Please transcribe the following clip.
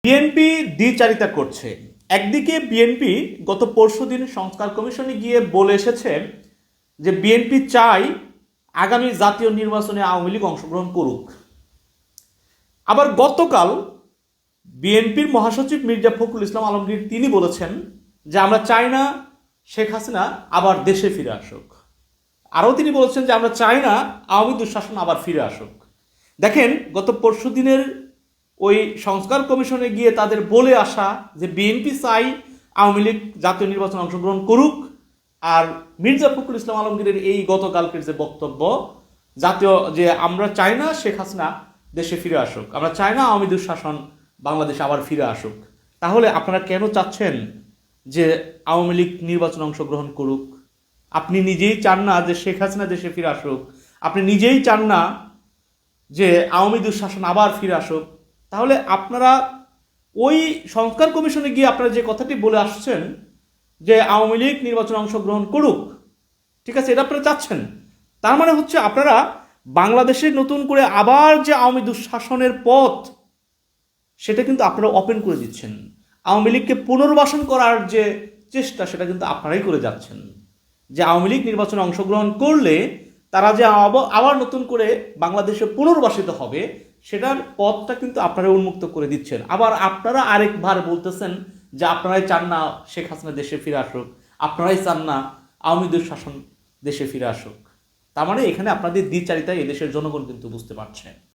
BNP দ্বিচারিতা করছে। একদিকে BNP গত পরশুদিন সংস্কার কমিশনে গিয়ে বলে এসেছে যে বিএনপি চায় আগামী জাতীয় নির্বাচনে আওয়ামী লীগ অংশগ্রহণ করুক। আবার গতকাল বিএনপির মহাসচিব মির্জা ফখরুল ইসলাম আলমগীর তিনি বলেছেন যে আমরা চাই না শেখ হাসিনা আবার দেশে ফিরে আসুক। আরও তিনি বলেছেন যে আমরা চাই না আওয়ামী দুঃশাসন আবার ফিরে আসুক। দেখেন, গত পরশুদিনের ওই সংস্কার কমিশনে গিয়ে তাদের বলে আসা যে বিএনপি চাই আওয়ামী লীগ জাতীয় নির্বাচনে অংশগ্রহণ করুক, আর মির্জা ফখরুল ইসলাম আলমগীরের এই গতকালকের যে বক্তব্য জাতীয় যে আমরা চাই না শেখ হাসিনা দেশে ফিরে আসুক, আমরা চাই না আওয়ামী দুঃশাসন বাংলাদেশে আবার ফিরে আসুক, তাহলে আপনারা কেন চাচ্ছেন যে আওয়ামী লীগ নির্বাচনে অংশগ্রহণ করুক? আপনি নিজেই চান না যে শেখ হাসিনা দেশে ফিরে আসুক, আপনি নিজেই চান না যে আওয়ামী দুঃশাসন আবার ফিরে আসুক, তাহলে আপনারা ওই সংস্কার কমিশনে গিয়ে আপনারা যে কথাটি বলে আসছেন যে আওয়ামী লীগ নির্বাচনে অংশগ্রহণ করুক, ঠিক আছে, এটা আপনারা চাচ্ছেন, তার মানে হচ্ছে আপনারা বাংলাদেশে নতুন করে আবার যে আওয়ামী দুঃশাসনের পথ সেটা কিন্তু আপনারা ওপেন করে দিচ্ছেন। আওয়ামী লীগকে পুনর্বাসন করার যে চেষ্টা সেটা কিন্তু আপনারাই করে যাচ্ছেন, যে আওয়ামী লীগ নির্বাচনে অংশগ্রহণ করলে তারা যে আবার নতুন করে বাংলাদেশে পুনর্বাসিত হবে সেটার পথটা কিন্তু আপনারা উন্মুক্ত করে দিচ্ছেন। আবার আপনারা আরেকবার বলতেছেন যে আপনারাই চান না শেখ হাসিনা দেশে ফিরে আসুক, আপনারাই চান না আওয়ামী দুঃশাসন দেশে ফিরে আসুক। তার মানে এখানে আপনাদের দ্বিচারিতায় এদেশের জনগণ কিন্তু বুঝতে পারছে।